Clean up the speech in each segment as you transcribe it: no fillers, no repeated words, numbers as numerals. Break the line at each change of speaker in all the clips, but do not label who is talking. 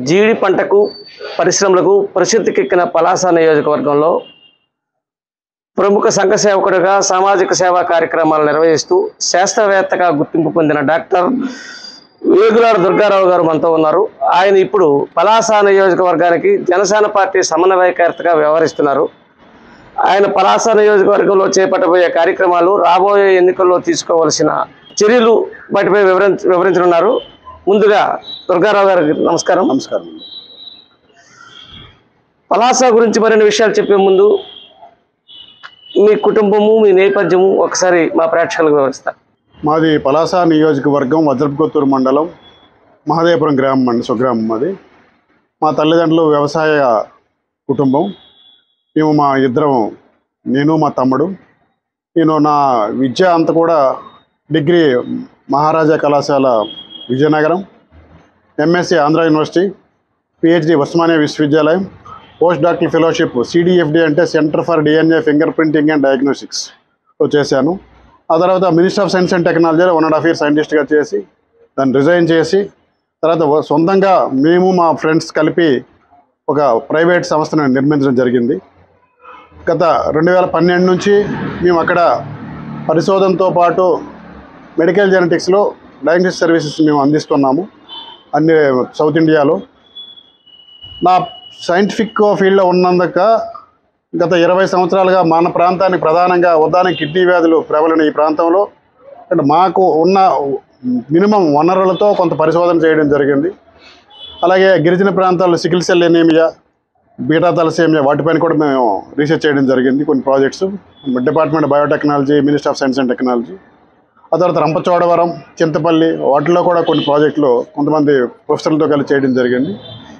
జీడి పంటకు పరిశ్రమలకు ప్రసిద్ధికెక్కిన పలాస నియోజకవర్గంలో ప్రముఖ సంఘ సేవకుడిగా సామాజిక సేవా కార్యక్రమాలు నిర్వహిస్తూ శాస్త్రవేత్తగా గుర్తింపు పొందిన డాక్టర్ వేగులాడ దుర్గారావు గారు మనతో ఉన్నారు. ఆయన ఇప్పుడు పలాస నియోజకవర్గానికి జనసేన పార్టీ సమన్వయకర్తగా వ్యవహరిస్తున్నారు. ఆయన పలాస నియోజకవర్గంలో చేపట్టబోయే కార్యక్రమాలు, రాబోయే ఎన్నికల్లో తీసుకోవాల్సిన చర్యలు వాటిపై వివరించనున్నారు. ముందుగా దుర్గారావు గారికి నమస్కారం.
నమస్కారం.
పలాస గురించి మరిన్ని విషయాలు చెప్పే ముందు మీ కుటుంబము, మీ నేపథ్యము ఒకసారి మా ప్రేక్షకులకు వివరిస్తారు.
మాది పలాస నియోజకవర్గం వజ్రపుకొత్తూరు మండలం మహదేవపురం గ్రామం స్వగ్రామం. మాది మా తల్లిదండ్రులు వ్యవసాయ కుటుంబం. మేము మా ఇద్దరం, నేను మా తమ్ముడు. నేను నా విద్య అంతా కూడా డిగ్రీ మహారాజా కళాశాల Vizianagaram, MSc Andhra university, PhD Osmania విశ్వవిద్యాలయం, పోస్ట్ డాక్టరల్ ఫెలోషిప్ సిడిఎఫ్డి అంటే centre for DNA fingerprinting and డయాగ్నోస్టిక్స్లో చేశాను. ఆ తర్వాత మినిస్టర్ ఆఫ్ సైన్స్ అండ్ టెక్నాలజీలో 1.5 years సైంటిస్ట్గా చేసి దాన్ని రిజైన్ చేసి తర్వాత సొంతంగా మేము మా ఫ్రెండ్స్ కలిపి ఒక ప్రైవేట్ సంస్థను నిర్మించడం జరిగింది. గత 2012 నుంచి మేము అక్కడ పరిశోధనతో పాటు మెడికల్ జెనెటిక్స్లో డయాగ్నోస్టిక్ సర్వీసెస్ మేము అందిస్తున్నాము అన్ని సౌత్ ఇండియాలో. నా సైంటిఫిక్ ఫీల్డ్లో ఉన్నందుక గత 20 సంవత్సరాలుగా మన ప్రాంతానికి ప్రధానంగా ఉదాహరణ కిడ్నీ వ్యాధులు ప్రబలిన ఈ ప్రాంతంలో మాకు ఉన్న మినిమం వనరులతో కొంత పరిశోధన చేయడం జరిగింది. అలాగే గిరిజన ప్రాంతాల్లో sickle cell anaemia, beta thalassaemia వాటిపైన కూడా మేము రీసెర్చ్ చేయడం జరిగింది. కొన్ని projects department biotechnology, minister of science and technology. ఆ తర్వాత రంపచోడవరం, చింతపల్లి వాటిలో కూడా కొన్ని ప్రాజెక్టులు కొంతమంది ప్రొఫెసర్లతో కలిసి చేయడం జరిగింది.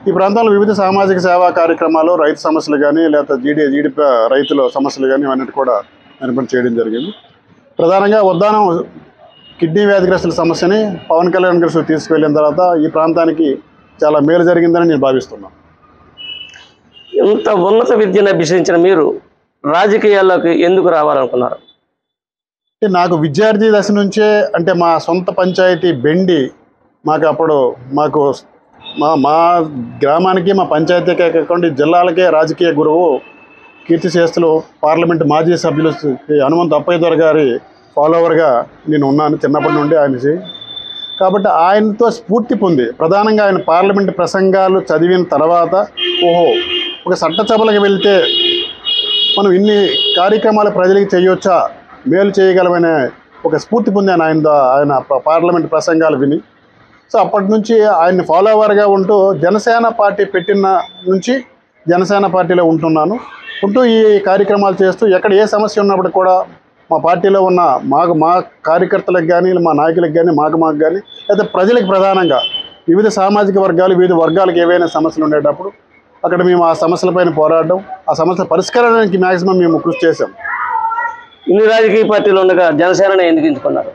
ఈ ప్రాంతాల్లో వివిధ సామాజిక సేవా కార్యక్రమాలు, రైతు సమస్యలు కానీ లేకపోతే జీడి రైతుల సమస్యలు కానీ అన్నిటి కూడా నిర్మాణం చేయడం జరిగింది. ప్రధానంగా ఉద్దానం కిడ్నీ వ్యాధిగ్రస్తుల సమస్యని పవన్ కళ్యాణ్ గారు తీసుకువెళ్ళిన తర్వాత ఈ ప్రాంతానికి చాలా మేలు జరిగిందని నేను భావిస్తున్నాను.
ఇంత ఉన్నత విద్యను అభ్యసించిన మీరు రాజకీయాల్లోకి ఎందుకు రావాలనుకున్నారు?
నాకు విద్యార్థి దశ నుంచే, అంటే మా సొంత పంచాయతీ బెండి, మాకు మా గ్రామానికి, మా పంచాయతీకే కాకుండా జిల్లాలకే రాజకీయ గురువు, కీర్తిశేస్తులు పార్లమెంట్ మాజీ సభ్యులు హనుమంతు అప్పయ్య గారి ఫాలోవర్గా నేను ఉన్నాను చిన్నప్పటి నుండి ఆయనకి. కాబట్టి ఆయనతో స్ఫూర్తి పొంది ప్రధానంగా ఆయన పార్లమెంట్ ప్రసంగాలు చదివిన తర్వాత ఒక చట్టసభలకు వెళ్తే మనం ఇన్ని కార్యక్రమాలు ప్రజలకు చేయొచ్చా, మేలు చేయగలమనే ఒక స్ఫూర్తి పొందాను ఆయన పార్లమెంట్ ప్రసంగాలు విని. సో అప్పటి నుంచి ఆయన్ని ఫాలోవర్గా ఉంటూ జనసేన పార్టీ పెట్టిన నుంచి జనసేన పార్టీలో ఉంటూ ఈ కార్యక్రమాలు చేస్తూ ఎక్కడ ఏ సమస్య ఉన్నప్పుడు కూడా మా పార్టీలో ఉన్న మా కార్యకర్తలకు కానీ, మా నాయకులకు కానీ, మాకు కానీ, లేదా ప్రజలకు ప్రధానంగా వివిధ సామాజిక వర్గాలు, వివిధ వర్గాలకు ఏవైనా సమస్యలు ఉండేటప్పుడు అక్కడ మేము ఆ సమస్యలపైన పోరాడడం, ఆ సమస్యల పరిష్కారానికి మ్యాక్సిమం మేము కృషి చేశాం.
ఇన్ని రాజకీయ పార్టీలు ఉండగా జనసేనని ఎందుకు ఎంచుకున్నారు?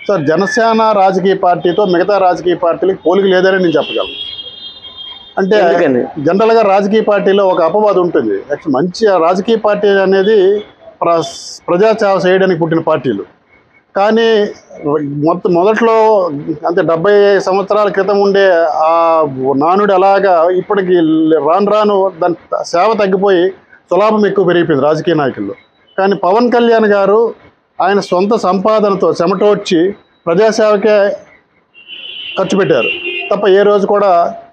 సార్, జనసేన రాజకీయ పార్టీతో మిగతా రాజకీయ పార్టీలకు పోలిక లేదని నేను చెప్పగలను. అంటే జనరల్గా రాజకీయ పార్టీలో ఒక అపవాదం ఉంటుంది. యాక్చువల్ మంచి రాజకీయ పార్టీ అనేది ప్రజాసేవ చేయడానికి పుట్టిన పార్టీలు. కానీ మొదట్లో అంటే 70 సంవత్సరాల క్రితం ఉండే ఆ నానుడు అలాగా ఇప్పటికి రాను దాని సేవ తగ్గిపోయి సులాభం ఎక్కువ పెరిగిపోయింది రాజకీయ నాయకుల్లో. కానీ పవన్ కళ్యాణ్ గారు ఆయన సొంత సంపాదనతో చెమటోడ్చి ప్రజాసేవకే ఖర్చు పెట్టారు తప్ప ఏ రోజు కూడా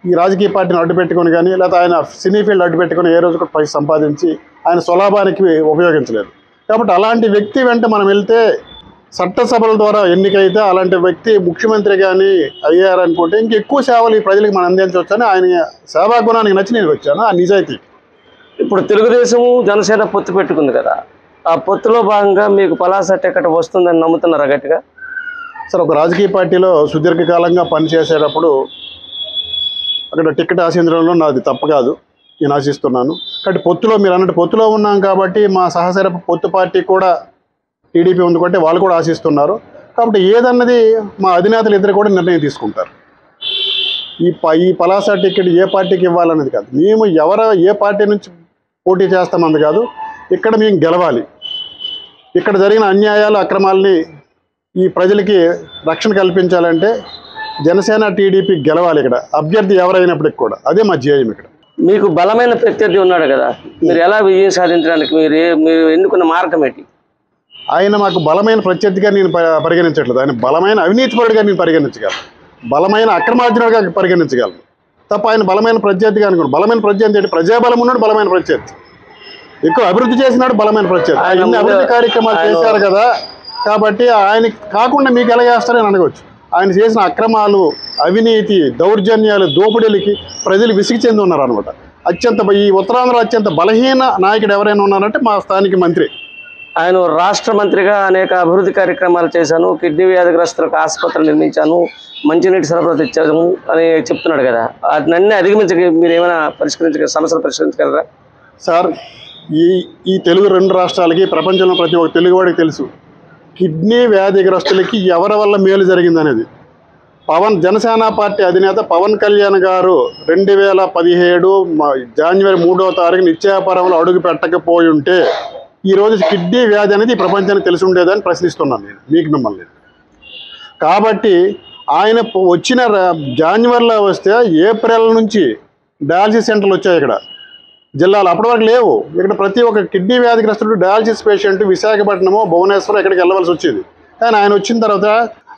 ఈ రాజకీయ పార్టీని అడ్డుపెట్టుకొని కానీ, లేకపోతే ఆయన సినీ ఫీల్డ్ అడ్డుపెట్టుకొని ఏ రోజు కూడా పైసలు సంపాదించి ఆయన స్వలాభానికి ఉపయోగించలేదు. కాబట్టి అలాంటి వ్యక్తి వెంట మనం వెళ్తే చట్టసభల ద్వారా ఎన్నికైతే అలాంటి వ్యక్తి ముఖ్యమంత్రి కానీ అయ్యారనుకుంటే ఇంకెక్కువ సేవలు ఈ ప్రజలకు మనం అందించవచ్చు అని ఆయన సేవా గుణానికి నచ్చి నేను వచ్చాను. ఆ నిజాయితీ. ఇప్పుడు
తెలుగుదేశము జనసేన పొత్తు పెట్టుకుంది కదా, ఆ పొత్తులో భాగంగా మీకు పలాస టికెట్ వస్తుందని నమ్ముతున్నారా గట్టిగా?
సార్, ఒక రాజకీయ పార్టీలో సుదీర్ఘకాలంగా పనిచేసేటప్పుడు అక్కడ టికెట్ ఆశించడంలో నాది తప్పు కాదు, నేను ఆశిస్తున్నాను. కాబట్టి పొత్తులో మీరు అన్నట్టు పొత్తులో ఉన్నాం కాబట్టి మా సహచర పొత్తు పార్టీ కూడా టీడీపీ ఉంది కాబట్టి వాళ్ళు కూడా ఆశిస్తున్నారు. కాబట్టి ఏదన్నది మా అధినేతలు ఇద్దరు కూడా నిర్ణయం తీసుకుంటారు. ఈ పలాస టికెట్ ఏ పార్టీకి ఇవ్వాలనేది కాదు, మేము ఏ పార్టీ నుంచి పోటీ చేస్తామన్నది కాదు, ఇక్కడ మేము గెలవాలి. ఇక్కడ జరిగిన అన్యాయాలు, అక్రమాలని ఈ ప్రజలకి రక్షణ కల్పించాలంటే జనసేన టీడీపీ గెలవాలి ఇక్కడ, అభ్యర్థి ఎవరైనప్పటికి కూడా. అదే మా ధ్యేయం ఇక్కడ.
మీకు బలమైన ప్రత్యర్థి ఉన్నాడు కదా, మీరు ఎలా విజయం సాధించడానికి మీరు ఎన్నుకున్న మార్గం ఏంటి?
ఆయన మాకు బలమైన ప్రత్యర్థిగా నేను పరిగణించట్లేదు. ఆయన బలమైన అవినీతిపరుడిగా నేను పరిగణించగలను, బలమైన అక్రమార్జనుడిగా పరిగణించగలను తప్ప ఆయన బలమైన ప్రత్యర్థిగా అనుకోండి. బలమైన ప్రత్యర్థి అంటే ప్రజాబలం ఉన్నాడు బలమైన ప్రత్యర్థి, ఎక్కువ అభివృద్ధి చేసినాడు బలమైన ప్రత్యర్థి. ఆయన అభివృద్ధి కార్యక్రమాలు చేశారు కదా, కాబట్టి ఆయన కాకుండా మీకు ఎలా చేస్తారని అడగవచ్చు. ఆయన చేసిన అక్రమాలు, అవినీతి, దౌర్జన్యాలు, దోపిడీలకి ప్రజలు విసిగి చెంది ఉన్నారు అనమాట. ఈ ఉత్తరాంధ్ర అత్యంత బలహీన నాయకుడు ఎవరైనా ఉన్నారంటే మా స్థానిక మంత్రి.
ఆయన రాష్ట్ర మంత్రిగా అనేక అభివృద్ధి కార్యక్రమాలు చేశాను, కిడ్నీ వ్యాధిగ్రస్తులకు ఆసుపత్రులు నిర్మించాను, మంచినీటి సరఫరా తెచ్చాను అని చెప్తున్నాడు కదా. అన్నీ అధిగమించక మీరు ఏమైనా సమస్యలు పరిష్కరించగలరా?
సార్, ఈ తెలుగు 2 రాష్ట్రాలకి, ప్రపంచంలో ప్రతి ఒక్క తెలుగువాడికి తెలుసు కిడ్నీ వ్యాధిగ్రస్తులకి ఎవరి వల్ల మేలు జరిగిందనేది. జనసేన పార్టీ అధినేత పవన్ కళ్యాణ్ గారు 2017 జనవరి 3వ తారీఖు నిత్యాపారంలో అడుగు పెట్టకపోయి ఉంటే ఈరోజు కిడ్నీ వ్యాధి అనేది ప్రపంచానికి తెలిసి ఉండేదని ప్రశ్నిస్తున్నాను నేను మిమ్మల్ని. కాబట్టి ఆయన వచ్చిన జనవరిలో వస్తే ఏప్రిల్ నుంచి డయాలసిస్ సెంటర్లు వచ్చాయి ఇక్కడ జిల్లాలో. అప్పటి వరకు లేవు. ఇక్కడ ప్రతి ఒక్క కిడ్నీ వ్యాధిగ్రస్తుడు, డయాలసిస్ పేషెంట్ విశాఖపట్నమో, భువనేశ్వరం ఎక్కడికి వెళ్ళవలసి వచ్చేది. కానీ ఆయన వచ్చిన తర్వాత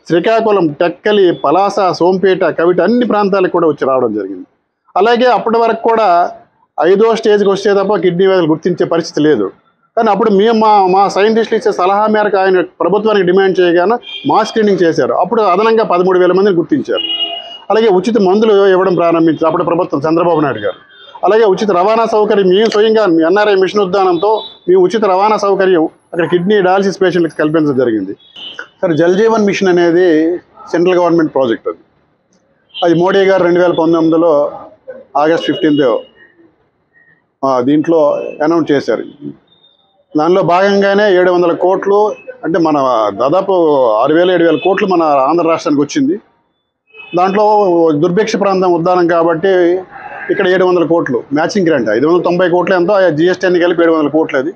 శ్రీకాకుళం, టెక్కలి, పలాస, సోంపేట, కవిట అన్ని ప్రాంతాలకు కూడా వచ్చి రావడం జరిగింది. అలాగే అప్పటి వరకు కూడా 5వ స్టేజ్కి వస్తే తప్ప కిడ్నీ వ్యాధులు గుర్తించే పరిస్థితి లేదు. కానీ అప్పుడు మేము మా సైంటిస్టులు ఇచ్చే సలహా మేరకు ఆయన ప్రభుత్వానికి డిమాండ్ చేయగానే మా స్క్రీనింగ్ చేశారు. అప్పుడు అదనంగా 13,000 మందిని గుర్తించారు. అలాగే ఉచిత మందులు ఇవ్వడం ప్రారంభించారు అప్పుడు ప్రభుత్వం, చంద్రబాబు నాయుడు గారు. అలాగే ఉచిత రవాణా సౌకర్యం మేము స్వయంగా ఎన్ఆర్ఐ మిషన్ ఉద్యానంతో మేము ఉచిత రవాణా సౌకర్యం అక్కడ కిడ్నీ డయాలసిస్ పేషెంట్లకు కల్పించడం జరిగింది. సరే, జల్ జీవన్ మిషన్ అనేది సెంట్రల్ గవర్నమెంట్ ప్రాజెక్ట్. అది మోడీ గారు 2019లో ఆగస్ట్ 15 దీంట్లో అనౌన్స్ చేశారు. దానిలో భాగంగానే 700 కోట్లు, అంటే మన దాదాపు 6,000-7,000 కోట్లు మన ఆంధ్ర రాష్ట్రానికి వచ్చింది. దాంట్లో దుర్భిక్ష ప్రాంతం ఉద్దానం కాబట్టి ఇక్కడ 700 కోట్లు మ్యాచింగ్ గ్రాంట్, 590 కోట్లు ఎంతో, జిఎస్టీ అన్ని కలిపి 700 కోట్లు. అది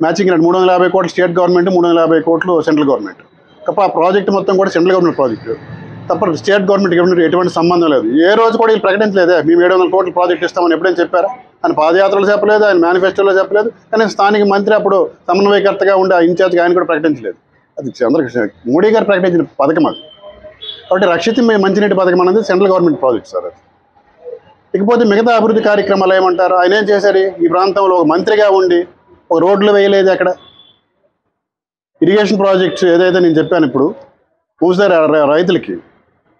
మ్యాచింగ్ గ్రాంట్ 350 కోట్లు స్టేట్ గవర్నమెంట్, 350 కోట్లు సెంట్రల్ గవర్నమెంట్. తప్ప ఆ ప్రాజెక్ట్ మొత్తం కూడా సెంట్రల్ గవర్నమెంట్ ప్రాజెక్టు తప్ప స్టేట్ గవర్నమెంట్ ఎటువంటి సంబంధం లేదు. ఏ రోజు కూడా వీళ్ళు ప్రకటించలేదే మేము 700 కోట్ల ప్రాజెక్ట్ ఇస్తామని ఎప్పుడైనా చెప్పారా? ఆయన పాదయాత్రలు చెప్పలేదు, ఆయన మేనిఫెస్టోలో చెప్పలేదు. కానీ స్థానిక మంత్రి అప్పుడు సమన్వయకర్తగా ఉండే ఇన్ఛార్జ్గా ఆయన కూడా ప్రకటించలేదు. అది మోడీ గారు ప్రకటించిన పథకం అది. కాబట్టి రక్షిత మంచినీటి పథకం అనేది సెంట్రల్ గవర్నమెంట్ ప్రాజెక్ట్ సార్. అది ఇకపోతే మిగతా అభివృద్ధి కార్యక్రమాలు ఏమంటారు? ఆయన ఏం చేశారు? ఈ ప్రాంతంలో ఒక మంత్రిగా ఉండి ఒక రోడ్లు వేయలేదు, అక్కడ ఇరిగేషన్ ప్రాజెక్ట్స్ ఏదైతే నేను చెప్పాను ఇప్పుడు పూసారు రైతులకి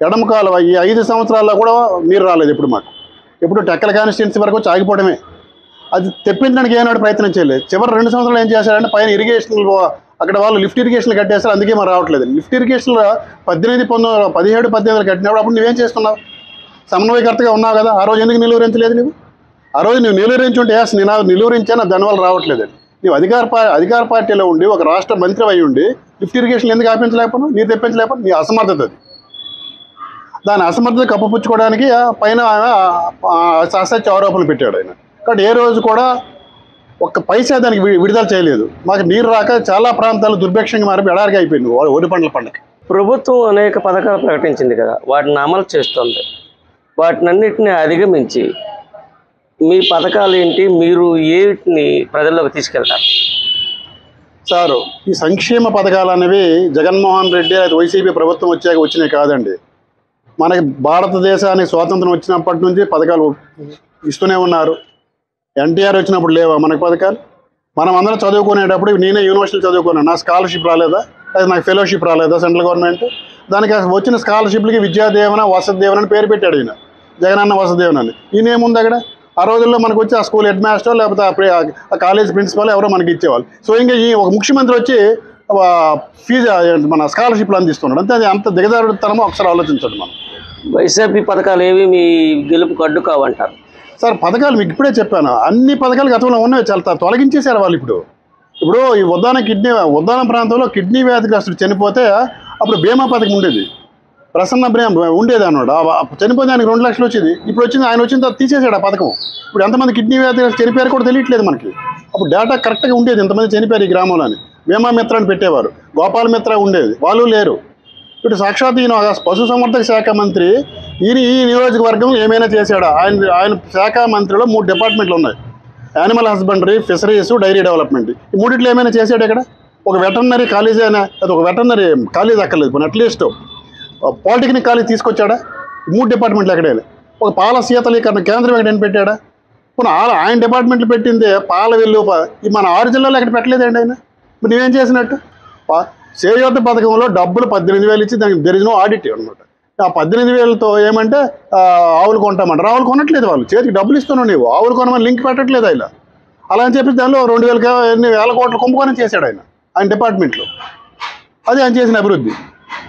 ఎడమ కాలువ, ఈ 5 సంవత్సరాల్లో కూడా నీరు రాలేదు ఇప్పుడు మాకు. ఎప్పుడు టెక్కల కాన్స్టిట్యున్సీ వరకు వచ్చి ఆగిపోవడమే. అది తెప్పించడానికి ఏనాడు ప్రయత్నం చేయలేదు. చివరి 2 సంవత్సరాలు ఏం చేశారంటే పైన ఇరిగేషన్లు అక్కడ వాళ్ళు లిఫ్ట్ ఇరిగేషన్లు కట్టేస్తారు, అందుకే మరి రావట్లేదు. లిఫ్ట్ ఇరిగేషన్లో 17 కట్టినప్పుడు అప్పుడు నువ్వేం చేస్తున్నావు? సమన్వయకర్తగా ఉన్నావు కదా, ఆ రోజు ఎందుకు నిలువరించలేదు నువ్వు? ఆ రోజు నువ్వు నిలువరించుంటే నేను నిలువరించాను, దానివల్ల రావట్లేదు. నువ్వు అధికార పార్టీలో ఉండి ఒక రాష్ట్ర మంత్రి అయి ఉండి లిఫ్ట్ ఇరిగేషన్ ఎందుకు ఆపించలేకపోను? నీరు తెప్పించలేకపోను? నీ అసమర్థత అది. దాని అసమర్థత కప్పుపుచ్చుకోవడానికి పైన అసత్య ఆరోపణలు పెట్టాడు ఆయన. కాబట్టి ఏ రోజు కూడా ఒక్క పైసా దానికి విడుదల చేయలేదు. మాకు నీరు రాక చాలా ప్రాంతాలు దుర్భిక్షంగా మారి ఎడారిగా అయిపోయింది వరి పంటల పండుగ.
ప్రభుత్వం అనేక పథకాలు ప్రకటించింది కదా, వాటిని అమలు చేస్తుంది. వాటినన్నిటిని అధిగమించి మీ పథకాలు ఏంటి, మీరు ఏటిని ప్రజల్లోకి తీసుకెళ్తారు?
సారు, ఈ సంక్షేమ పథకాలు అనేవి జగన్మోహన్ రెడ్డి అది వైసీపీ ప్రభుత్వం వచ్చాక వచ్చినాయి కాదండి. మనకి భారతదేశానికి స్వాతంత్రం వచ్చినప్పటి నుంచి పథకాలు ఇస్తూనే ఉన్నారు. ఎన్టీఆర్ వచ్చినప్పుడు లేవా మనకు పథకాలు? మనం అందరం చదువుకునేటప్పుడు నేనే యూనివర్సిటీలు చదువుకున్నాను, నా స్కాలర్షిప్ రాలేదా? అది నాకు ఫెలోషిప్ రాలేదా సెంట్రల్ గవర్నమెంట్? దానికి వచ్చిన స్కాలర్షిప్లకి విద్యాదేవన, వసతిదేవన అని పేరు పెట్టాడు ఈయన, జగనన్న వసతిదేవన అని. ఈయనేముంది అక్కడ? ఆ రోజుల్లో మనకు వచ్చి ఆ స్కూల్ హెడ్ మాస్టర్ లేకపోతే ఆ కాలేజ్ ప్రిన్సిపాల్ ఎవరో మనకి ఇచ్చేవాళ్ళు. సో ఇంకా ఈ ఒక ముఖ్యమంత్రి వచ్చి ఫీజు మన స్కాలర్షిప్లు అందిస్తున్నాడు. అంతే, అది అంత దిగజారుతనమో ఒకసారి ఆలోచించండి. మనం
వైసీపీ పథకాలు ఏవి మీ గెలుపుకు అడ్డు కావంటారు?
సార్, పథకాలు మీకు ఇప్పుడే చెప్పాను, అన్ని పథకాలు గతంలో ఉన్నవి చాలా తొలగించేశారు వాళ్ళు. ఇప్పుడు ఈ ఉద్దానం ప్రాంతంలో కిడ్నీ వ్యాధిగ్రస్తుడు చనిపోతే అప్పుడు బీమా పథకం ఉండేది, ప్రసన్న బీమా ఉండేది అన్నాడు. చనిపోతే ఆయనకు 2 లక్షలు వచ్చేది. ఇప్పుడు ఆయన వచ్చిన తర్వాత తీసేసాడు ఆ పథకం. ఇప్పుడు ఎంతమంది కిడ్నీ వ్యాధిగ్రస్తులు చనిపోయారు కూడా తెలియట్లేదు మనకి. అప్పుడు డేటా కరెక్ట్గా ఉండేది, ఎంతమంది చనిపోయారు ఈ గ్రామంలో అని. బీమా మిత్ర అని పెట్టేవారు, గోపాల మిత్ర ఉండేది, వాళ్ళు లేరు. ఇప్పుడు సాక్షాత్ ఈయన పశుసంవర్ధక శాఖ మంత్రి, ఈయన ఈ నియోజకవర్గంలో ఏమైనా చేశాడా? ఆయన శాఖ మంత్రిలో 3 డిపార్ట్మెంట్లు ఉన్నాయి. Animal husbandry, fisheries, dairy development. ఈ మూడిట్లో ఏమైనా చేశాడు ఇక్కడ? ఒక వెటర్నరీ కాలేజ్ అయినా, అది ఒక వెటర్నరీ కాలేజ్ అక్కర్లేదు, పోనీ అట్లీస్ట్ పాలిటెక్నిక్ కాలేజ్ తీసుకొచ్చాడా? 3 డిపార్ట్మెంట్లు ఎక్కడైనా? ఒక పాల శీతలీకరణ కేంద్రం ఎక్కడైనా పెట్టాడా? పోనీ ఆయన డిపార్ట్మెంట్లు పెట్టిందే పాల వెళ్ళు, మన 6 జిల్లాలో ఎక్కడ పెట్టలేదండి ఆయన. ఇప్పుడు నువ్వేం చేసినట్టు? చేయూత పథకంలో డబ్బులు 18,000 ఇచ్చి దానికి దెర్ ఇస్ నో ఆడిట్ అనమాట. ఆ 18,000తో ఏమంటే ఆవులు కొంటామంటారు. ఆవులు కొనట్లేదు, వాళ్ళు చేతికి డబ్బులు ఇస్తున్నావు, నీవు ఆవులు కొనమని లింక్ పెట్టట్లేదు ఆయన. అలా అని చెప్పి దానిలో 2,000 కోట్ల కుంభకోణం చేశాడు ఆయన డిపార్ట్మెంట్లో. అది ఆయన చేసిన అభివృద్ధి.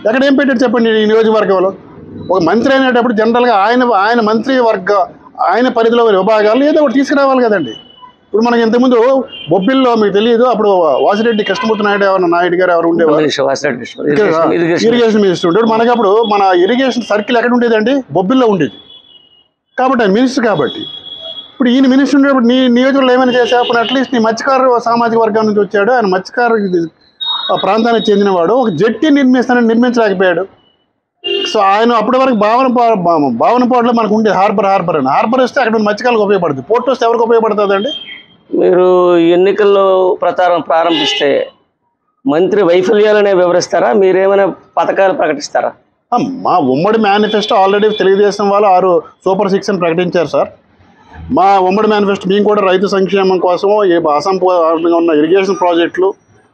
ఎక్కడ ఏం పెట్టాడు చెప్పండి ఈ నియోజకవర్గంలో? ఒక మంత్రి అనేటప్పుడు జనరల్గా ఆయన మంత్రి ఆయన పరిధిలో విభాగాలు ఏదో ఒకటి తీసుకురావాలి కదండి. ఇప్పుడు మనకి ఇంతకుముందు బొబ్బిల్లో మీకు తెలియదు, అప్పుడు వాసిరెడ్డి కృష్ణమూర్తి నాయుడు గారు ఎవరు ఉండేవారు, ఇరిగేషన్ మినిస్టర్ ఉండేవాడు. మనకి అప్పుడు మన ఇరిగేషన్ సర్కిల్ ఎక్కడ ఉండేదండి? బొబ్బిల్లో ఉండేది. కాబట్టి ఆయన మినిస్టర్. కాబట్టి ఇప్పుడు ఈయన మినిస్టర్ ఉండేటప్పుడు నీ నియోజకవర్గంలో ఏమైనా చేసేప్పుడు అట్లీస్ట్ నీ మత్స్యకారు సామాజిక వర్గం నుంచి వచ్చాడు, ఆయన మత్స్యకారు ప్రాంతానికి చెందినవాడు. ఒక జట్టి నిర్మించలేకపోయాడు. సో ఆయన అప్పటి వరకు భావనపాడులో మనకు ఉండేది హార్బర్ అని. హార్బర్ వస్తే అక్కడ మత్స్యకారులకు ఉపయోగపడుతుంది. పోర్ట్ వస్తే ఎవరికి ఉపయోగపడుతుంది అండి?
మీరు ఎన్నికల్లో ప్రారంభిస్తే మంత్రి వైఫల్యాలనే వివరిస్తారా, మీరేమైనా పథకాలు ప్రకటిస్తారా?
మా ఉమ్మడి మేనిఫెస్టో ఆల్రెడీ తెలుగుదేశం వాళ్ళు 6 సూపర్ 6 అని ప్రకటించారు సార్. మా ఉమ్మడి మేనిఫెస్టో మేము కూడా రైతు సంక్షేమం కోసం అసంపూర్ణంగా ఉన్న ఇరిగేషన్ ప్రాజెక్టులు,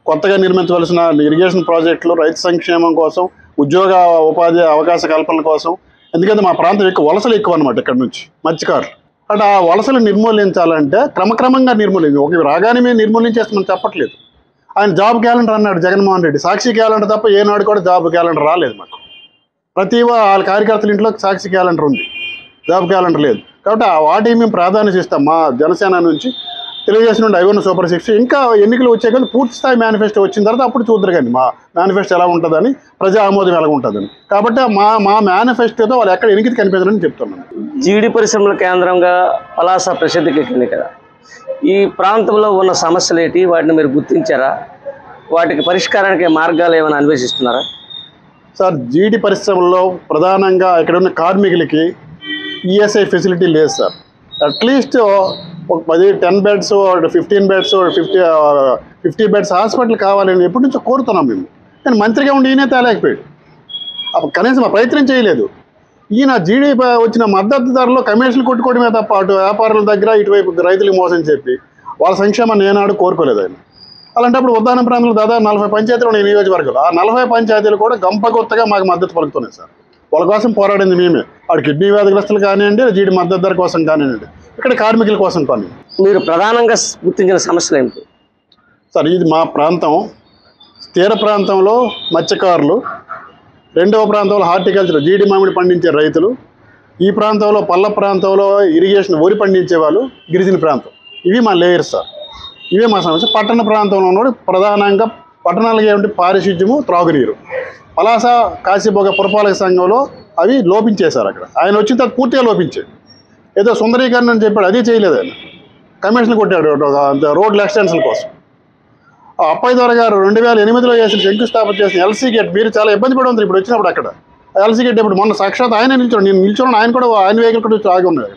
కొత్తగా నిర్మించవలసిన ఇరిగేషన్ ప్రాజెక్టులు, రైతు సంక్షేమం కోసం, ఉద్యోగ ఉపాధి అవకాశ కల్పన కోసం. ఎందుకంటే మా ప్రాంతం వలసలు ఎక్కువ అనమాట. ఇక్కడ నుంచి మత్స్యకారులు అంటే ఆ వలసలు నిర్మూలించాలంటే క్రమక్రమంగా ఒక రాగానే మేము నిర్మూలించేస్తామని చెప్పట్లేదు. ఆయన జాబ్ క్యాలెండర్ అన్నాడు జగన్మోహన్ రెడ్డి. సాక్షి క్యాలెండర్ తప్ప ఏనాడు కూడా జాబ్ క్యాలెండర్ రాలేదు మాకు. ప్రతి వాళ్ళ కార్యకర్తల ఇంట్లో సాక్షి క్యాలెండర్ ఉంది, జాబ్ క్యాలెండర్ లేదు. కాబట్టి వాటికి మేము ప్రాధాన్యత ఇస్తాం. మా జనసేన నుంచి, తెలుగుదేశం నుండి 5 సూపర్ 6. ఇంకా ఎన్నికలు వచ్చే కానీ పూర్తి స్థాయి మేనిఫెస్టో వచ్చిన తర్వాత అప్పుడు చూద్దరు కానీ మా మేనిఫెస్టో ఎలా ఉంటుందని, ప్రజా ఆమోదం ఎలా ఉంటుందని. కాబట్టి మా మేనిఫెస్టోతో వాళ్ళు ఎక్కడ ఎన్నికలు కనిపించాలని చెప్తున్నాను.
జీడి పరిశ్రమల కేంద్రంగా పలాస ప్రసిద్ధికెక్కింది కదా, ఈ ప్రాంతంలో ఉన్న సమస్యలు ఏంటి? వాటిని మీరు గుర్తించారా? వాటికి పరిష్కారానికి మార్గాలు ఏమైనా అన్వేషిస్తున్నారా?
సార్, జీడి పరిశ్రమల్లో ప్రధానంగా ఇక్కడ ఉన్న కార్మికులకి ఈఎస్ఐ ఫెసిలిటీ లేదు సార్. అట్లీస్ట్ ఒక 10 బెడ్స్, 15 బెడ్స్, 50 బెడ్స్ హాస్పిటల్ కావాలని ఎప్పటి నుంచో కోరుతున్నాం మేము. కానీ మంత్రిగా ఉండి ఈయనే తేలేకపోయాడు. కనీసం ప్రయత్నం చేయలేదు. ఈయన జీడీ వచ్చిన మద్దతు ధరలో కమిషన్లు కొట్టుకోవడమే తప్ప అటు వ్యాపారుల దగ్గర ఇటువైపు రైతులకు మోసం చెప్పి వాళ్ళ సంక్షేమాన్ని ఏనాడు కోరుకోలేదు ఆయన. అలాంటప్పుడు ఉద్దానం ప్రాంతంలో దాదాపు 40 పంచాయతీలు ఉన్నాయి నియోజకవర్గంలో. ఆ 40 పంచాయతీలు కూడా గంపగొత్తగా మాకు మద్దతు పలుకుతున్నాయి సార్. వాళ్ళ కోసం పోరాడింది మేమే. వాడు కిడ్నీ వ్యాధిగ్రస్తులు కానివ్వండి, జీడి మద్దతు ధర కోసం కానివ్వండి, ఇక్కడ కార్మికుల కోసం కానీ.
మీరు ప్రధానంగా గుర్తించిన సమస్యలు ఏమిటి
సార్? ఇది మా ప్రాంతం తీర ప్రాంతంలో మత్స్యకారులు, రెండవ ప్రాంతంలో హార్టికల్చర్ జీడి మామిడి పండించే రైతులు, ఈ ప్రాంతంలో పల్ల ప్రాంతంలో ఇరిగేషన్ వరి పండించే వాళ్ళు, గిరిజన ప్రాంతం. ఇవి మా లేయర్స్ సార్. ఇవే మా సమస్య. పట్టణ ప్రాంతంలో ఉన్న ప్రధానంగా పట్టణాలకి ఏమిటి పారిశుద్ధ్యము, త్రాగునీరు. పలాస కాశీబొగ పురపాలక సంఘంలో అవి లోపించేశారు. అక్కడ ఆయన వచ్చిన తర్వాత పూర్తిగా లోపించాయి. ఏదో సుందరీకరణ అని చెప్పాడు, అది చేయలేదు ఆయన. కమిషన్ కొట్టాడు రోడ్ల ఎక్స్టెన్షన్ కోసం. అప్పయ్య ద్వారా గారు 2008లో చేసిన శంకుస్థాపన చేసిన ఎల్సీ గేట్ మీరు చాలా ఇబ్బంది పడి ఉంది ఇప్పుడు వచ్చినప్పుడు. అక్కడ ఎల్సీ గేట్ ఇప్పుడు మొన్న సాక్షాత్ ఆయన నిల్చోండి, నేను నిల్చోండి, ఆయన కూడా ఆయన వెహికల్ కూడా ఆగి ఉన్నాడు.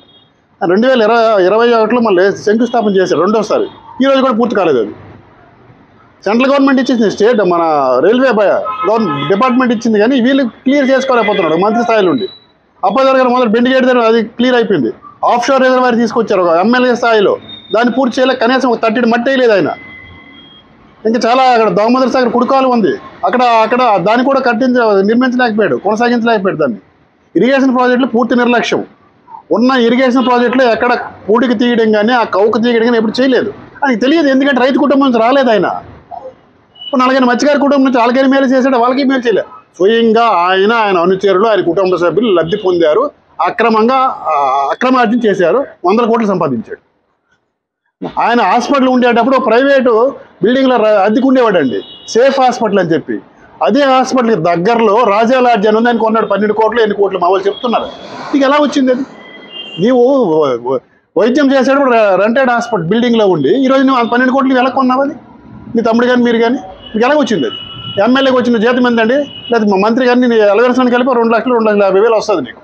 2021లో మళ్ళీ శంకుస్థాపన చేశారు రెండోసారి. ఈరోజు కూడా పూర్తి కాలేదు. అది సెంట్రల్ గవర్నమెంట్ ఇచ్చింది, స్టేట్ మన రైల్వే డిపార్ట్మెంట్ ఇచ్చింది, కానీ వీళ్ళు క్లియర్ చేసుకోలేకపోతున్నాడు మంత్రి స్థాయిలో ఉండి. అప్పయ్య గారు మొదలు బెండిగేట్ దగ్గర అది క్లియర్ అయిపోయింది. ఆఫ్ షోర్ రిజర్వాయర్ తీసుకొచ్చారు ఒక ఎమ్మెల్యే స్థాయిలో, దాన్ని పూర్తి చేయలేక కనీసం ఒక 30 మట్టి వేయలేదు ఆయన. ఇంకా చాలా అక్కడ దోమదర సాగర్ కుడికాలు ఉంది, అక్కడ దాన్ని కూడా నిర్మించలేకపోయాడు, కొనసాగించలేకపోయాడు దాన్ని. ఇరిగేషన్ ప్రాజెక్టులు పూర్తి నిర్లక్ష్యం. ఉన్న ఇరిగేషన్ ప్రాజెక్టులు ఎక్కడ పూడికి తీయడం కానీ ఆ కౌకు తీయడం కానీ ఎప్పుడు చేయలేదు. ఆయనకి తెలియదు, ఎందుకంటే రైతు కుటుంబం నుంచి రాలేదు ఆయన. అలాగే మత్స్యకారి కుటుంబం నుంచి వాళ్ళకి మేలు చేశాడు, వాళ్ళకి మేలు చేయలేదు. స్వయంగా ఆయన అనుచరులు, ఆయన కుటుంబ సభ్యులు లబ్ధి పొందారు, అక్రమార్జన చేశారు, 100 కోట్లు సంపాదించాడు. ఆయన హాస్పిటల్ ఉండేటప్పుడు ప్రైవేటు బిల్డింగ్లో అద్దెకు ఉండేవాడండి, సేఫ్ హాస్పిటల్ అని చెప్పి. అదే హాస్పిటల్కి దగ్గరలో రాజా లాడ్జ్ అని ఉంది, ఆయన కొన్నాడు 12 కోట్లు, 8 కోట్లు మా వాళ్ళు చెప్తున్నారు. నీకు ఎలా వచ్చింది అది? నీవు వైద్యం చేసేటప్పుడు రెంటెడ్ హాస్పిటల్ బిల్డింగ్లో ఉండి ఈరోజు నువ్వు 12 కోట్లు ఎలా కొన్నావు? అది నీ తమ్ముడు కానీ మీరు కానీ మీకు ఎలా వచ్చింది? అది ఎమ్మెల్యేకి వచ్చిన జీతం ఎంతండి? లేదా మా మంత్రి గారిని నీ ఎలగరసానికి కలిపి 2,50,000 వస్తుంది నీకు.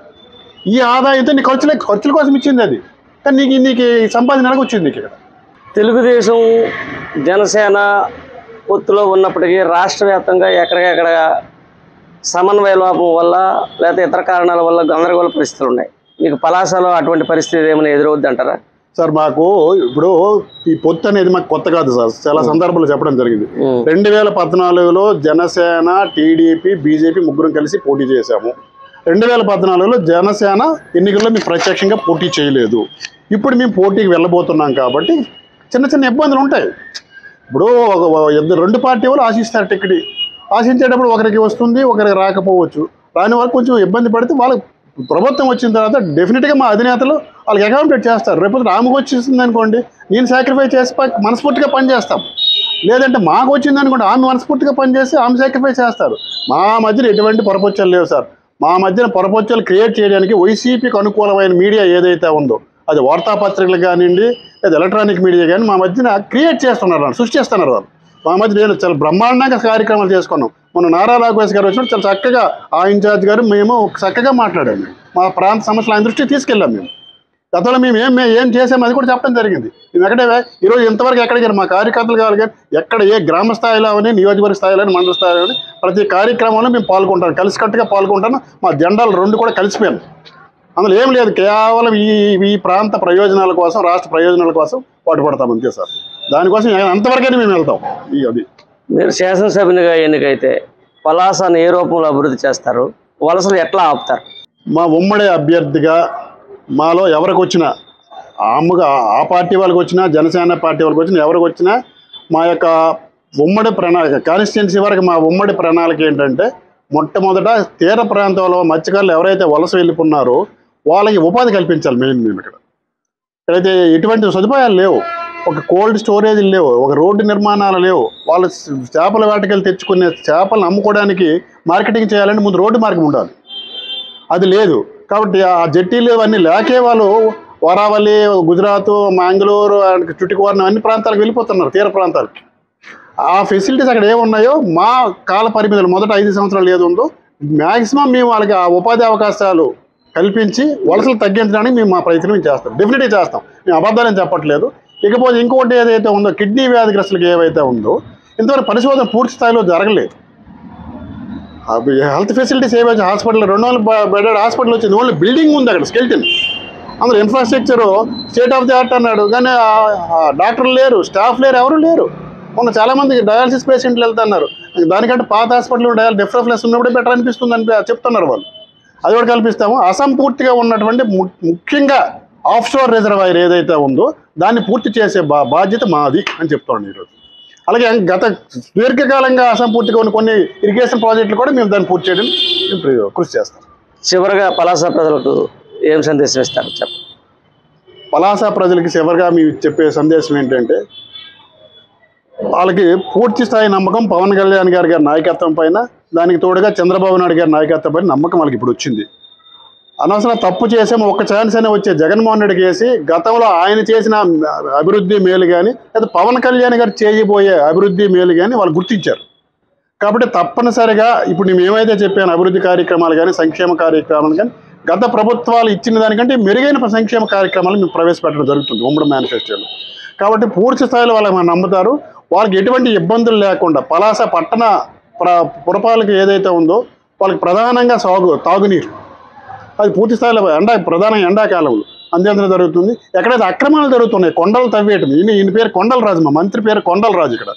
ఈ ఆదాయంతో నీ ఖర్చుల కోసం ఇచ్చింది అది, కానీ నీకు సంపాదన ఎలాగ వచ్చింది నీకు ఇక్కడ?
తెలుగుదేశం జనసేన పొత్తులో ఉన్నప్పటికీ రాష్ట్ర వ్యాప్తంగా ఎక్కడికెక్కడ సమన్వయ లోపం వల్ల లేకపోతే ఇతర కారణాల వల్ల గందరగోళ పరిస్థితులు ఉన్నాయి. మీకు పలాసలో అటువంటి పరిస్థితి ఏమైనా ఎదురవుద్ది అంటారా?
సార్ మాకు ఇప్పుడు ఈ పొత్తు అనేది మాకు కొత్త కాదు సార్, చాలా సందర్భాలు చెప్పడం జరిగింది. 2014లో జనసేన, టీడీపీ, బీజేపీ ముగ్గురం కలిసి పోటీ చేశాము. 2014లో జనసేన ఎన్నికల్లో మేము ప్రత్యక్షంగా పోటీ చేయలేదు. ఇప్పుడు మేము పోటీకి వెళ్ళబోతున్నాం కాబట్టి చిన్న చిన్న ఇబ్బందులు ఉంటాయి. ఇప్పుడు రెండు పార్టీ వాళ్ళు ఆశిస్తారు టికెట్, ఆశించేటప్పుడు ఒకరికి వస్తుంది, ఒకరికి రాకపోవచ్చు. రాని వాళ్ళు కొంచెం ఇబ్బంది పడితే వాళ్ళకి ప్రభుత్వం వచ్చిన తర్వాత డెఫినెట్గా మా అధినేతలు వాళ్ళకి అకౌంటేట్ చేస్తారు. రేపు ఆమెకు వచ్చింది అనుకోండి, నేను సాక్రిఫైస్ చేసి మనస్ఫూర్తిగా పనిచేస్తాం. లేదంటే మాకు వచ్చింది అనుకోండి, ఆమె మనస్ఫూర్తిగా పనిచేసి ఆమె సాక్రిఫైస్ చేస్తారు. మా మధ్యన ఎటువంటి పొరపొచ్చాలు లేవు సార్. మా మధ్యన పొరపొచ్చాలు క్రియేట్ చేయడానికి వైసీపీకి అనుకూలమైన మీడియా ఏదైతే ఉందో, అది వార్తాపత్రికలు కానివ్వండి లేదా ఎలక్ట్రానిక్ మీడియా కానీ మా మధ్యన క్రియేట్ చేస్తున్నారు, వాళ్ళు సృష్టిస్తున్నారు. వాళ్ళు మా మధ్య నేను చాలా బ్రహ్మాండంగా కార్యక్రమాలు చేసుకున్నాం. మన నారా లోకేష్ గారు వచ్చినప్పుడు చాలా చక్కగా ఆ ఇన్ఛార్జ్ గారు మేము చక్కగా మాట్లాడాము. మా ప్రాంత సమస్యలు ఆయన దృష్టికి తీసుకెళ్ళాం. మేము గతంలో మేము ఏం చేసాము అది కూడా చెప్పడం జరిగింది. మేము ఎక్కడే ఈరోజు ఇంతవరకు ఎక్కడికి మా కార్యకర్తలు కావాలి కానీ ఎక్కడ ఏ గ్రామ స్థాయిలో అని, నియోజకవర్గ స్థాయిలో అని, మండల స్థాయిలో అని ప్రతి కార్యక్రమంలో మేము పాల్గొంటాం, కలిసికట్టుగా పాల్గొంటాను. మా జెండాలు 2 కూడా కలిసిపోయాను. అందులో ఏం లేదు, కేవలం ఈ ప్రాంత ప్రయోజనాల కోసం, రాష్ట్ర ప్రయోజనాల కోసం పాటుపడతాం అంతే సార్. దానికోసం అంతవరకైనా మేము వెళ్తాం. అది
మీరు శాసనసభ్యునిగా ఎన్నికైతే పలాసను ఏ రూపంలో అభివృద్ధి చేస్తారు? వలసలు ఎట్లా ఆపుతారు?
మా ఉమ్మడి అభ్యర్థిగా మాలో ఎవరికి వచ్చినా, ఆ పార్టీ వాళ్ళకి వచ్చినా, జనసేన పార్టీ వాళ్ళకి వచ్చినా, ఎవరికి వచ్చినా మా యొక్క ఉమ్మడి ప్రణాళిక కాన్స్టిట్యున్సీ వరకు మా ఉమ్మడి ప్రణాళిక ఏంటంటే, మొట్టమొదట తీర ప్రాంతంలో మత్స్యకారులు ఎవరైతే వలస వెళ్ళిపోన్నారో వాళ్ళకి ఉపాధి కల్పించాలి. మెయిన్ మేము ఇక్కడైతే ఎటువంటి సదుపాయాలు లేవు, ఒక కోల్డ్ స్టోరేజ్ లేవు, ఒక రోడ్డు నిర్మాణాలు లేవు. వాళ్ళు చేపల వేటకెళ్ళి తెచ్చుకునే చేపలను అమ్ముకోవడానికి మార్కెటింగ్ చేయాలంటే ముందు రోడ్డు మార్గం ఉండాలి, అది లేదు. కాబట్టి ఆ జట్టీలు అవన్నీ లేకే వాళ్ళు వరావల్లి, గుజరాత్, మ్యాంగ్లూరు, చుట్టుకువారిన అన్ని ప్రాంతాలకు వెళ్ళిపోతున్నారు, తీర ప్రాంతాలకి. ఆ ఫెసిలిటీస్ అక్కడ ఏమున్నాయో మా కాల పరిమితులు మొదట 5 సంవత్సరాలు ఏది ఉందో మ్యాక్సిమం మేము వాళ్ళకి ఆ ఉపాధి అవకాశాలు కల్పించి వలసలు తగ్గించడానికి మేము మా ప్రయత్నం చేస్తాం, డెఫినెట్గా చేస్తాం. మేము అబద్ధాలని చెప్పట్లేదు. ఇకపోతే ఇంకోటి ఏదైతే ఉందో కిడ్నీ వ్యాధిగ్రస్తులకు ఏవైతే ఉందో ఇంతవరకు పరిశోధన పూర్తి స్థాయిలో జరగలేదు. హెల్త్ ఫెసిలిటీస్ ఏవైతే హాస్పిటల్ 200 బెడెడ్ హాస్పిటల్ వచ్చింది, ఓన్లీ బిల్డింగ్ ఉంది అక్కడ, స్కెల్టన్. అందులో infrastructure state of the art అన్నాడు, కానీ డాక్టర్లు లేరు, స్టాఫ్ లేరు, ఎవరు లేరు. మొన్న చాలామంది డయాలసిస్ పేషెంట్లు వెళ్తున్నారు. దానికంటే పాత హాస్పిటల్లో డెఫ్రెఫ్లెస్ ఉన్నప్పుడే బెటర్ అనిపిస్తుంది అని చెప్తున్నారు వాళ్ళు. అది కూడా కల్పిస్తాము. అసంపూర్తిగా ఉన్నటువంటి ముఖ్యంగా ఆఫ్షోర్ రిజర్వాయర్ ఏదైతే ఉందో దాన్ని పూర్తి చేసే బాధ్యత మాది అని చెప్తాను ఈరోజు. అలాగే గత దీర్ఘకాలంగా అసంపూర్తిగా ఉన్న కొన్ని ఇరిగేషన్ ప్రాజెక్టులు కూడా మేము దాన్ని పూర్తి చేయడం కృషి చేస్తాం.
చివరిగా పలాస ప్రజలకు ఏం సందేశం ఇస్తారు చెప్పండి?
పలాస ప్రజలకి చివరిగా మేము చెప్పే సందేశం ఏంటంటే, వాళ్ళకి పూర్తి స్థాయి నమ్మకం పవన్ కళ్యాణ్ గారి నాయకత్వం పైన, దానికి తోడుగా చంద్రబాబు నాయుడు గారి నాయకత్వం పైన నమ్మకం వాళ్ళకి ఇప్పుడు వచ్చింది. అనవసరం తప్పు చేసాము ఒక్క ఛాన్స్ అయినా వచ్చే జగన్మోహన్ రెడ్డికి వేసి గతంలో ఆయన చేసిన అభివృద్ధి మేలు కానీ లేదా పవన్ కళ్యాణ్ గారు చేయబోయే అభివృద్ధి మేలు కానీ వాళ్ళు గుర్తించారు. కాబట్టి తప్పనిసరిగా ఇప్పుడు నేను ఏమైతే చెప్పాను అభివృద్ధి కార్యక్రమాలు కానీ సంక్షేమ కార్యక్రమాలు కానీ గత ప్రభుత్వాలు ఇచ్చిన దానికంటే మెరుగైన సంక్షేమ కార్యక్రమాలు మేము ప్రవేశపెట్టడం జరుగుతుంది ఉమ్మడి మేనిఫెస్టోలో. కాబట్టి పూర్తి స్థాయిలో వాళ్ళకి మనం నమ్ముతారు. వాళ్ళకి ఎటువంటి ఇబ్బందులు లేకుండా పలాస పట్టణ పురపాలక ఏదైతే ఉందో వాళ్ళకి ప్రధానంగా తాగునీరు అది పూర్తి స్థాయిలో ప్రధానంగా ఎండాకాలంలో అందించడం జరుగుతుంది. ఎక్కడైతే అక్రమాలు జరుగుతున్నాయి, కొండలు తవ్వేయటం, ఈయన పేరు కొండలరాజు, మా మంత్రి పేరు కొండలరాజు. ఇక్కడ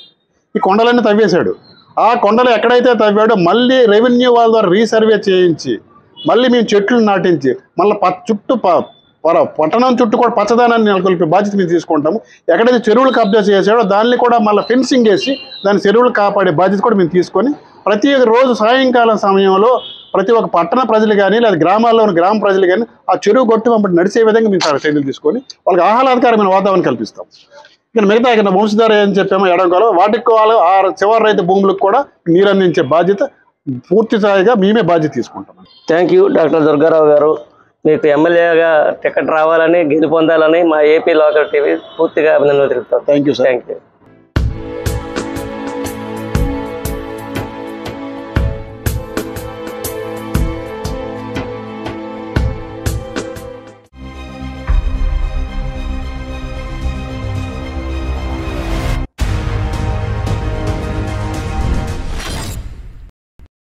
ఈ కొండలన్నీ తవ్వేశాడు. ఆ కొండలు ఎక్కడైతే తవ్వాడో మళ్ళీ రెవెన్యూ వాళ్ళ ద్వారా రీసర్వే చేయించి మళ్ళీ మేము చెట్లు నాటించి మళ్ళీ చుట్టూ పట్టణం చుట్టూ కూడా పచ్చదనాన్ని నెలకొల్పే బాధ్యత మేము తీసుకుంటాము. ఎక్కడైతే చెరువులు కబ్జా చేసాడో దాన్ని కూడా మళ్ళీ ఫెన్సింగ్ వేసి దాని చెరువులు కాపాడే బాధ్యత కూడా మేము తీసుకొని ప్రతి రోజు సాయంకాలం సమయంలో ప్రతి ఒక్క పట్టణ ప్రజలు కానీ లేదా గ్రామాల్లో ఉన్న గ్రామ ప్రజలు కానీ ఆ చెరువు గొట్టు వెంబడి నడిచే విధంగా మేము చర్యలు తీసుకొని వాళ్ళకి ఆహ్లాదకరమైన వాతావరణం కల్పిస్తాం. ఇక్కడ మిగతా ఇక్కడ వంశధార ఏం చెప్పామో ఎడంకాలం వాటికి వాళ్ళు ఆ చివరి రైతు భూములకు కూడా నీరు అందించే బాధ్యత పూర్తి స్థాయిగా మేమే బాధ్యత తీసుకుంటాం.
థ్యాంక్ యూ డాక్టర్ దుర్గారావు గారు. మీకు ఎమ్మెల్యేగా టికెట్ రావాలని గెలుపొందాలని మా ఏపీ లోకల్ టీవీ పూర్తిగా అభినందనలు తెలుపుతాం.
Thank you sir.
Thank you.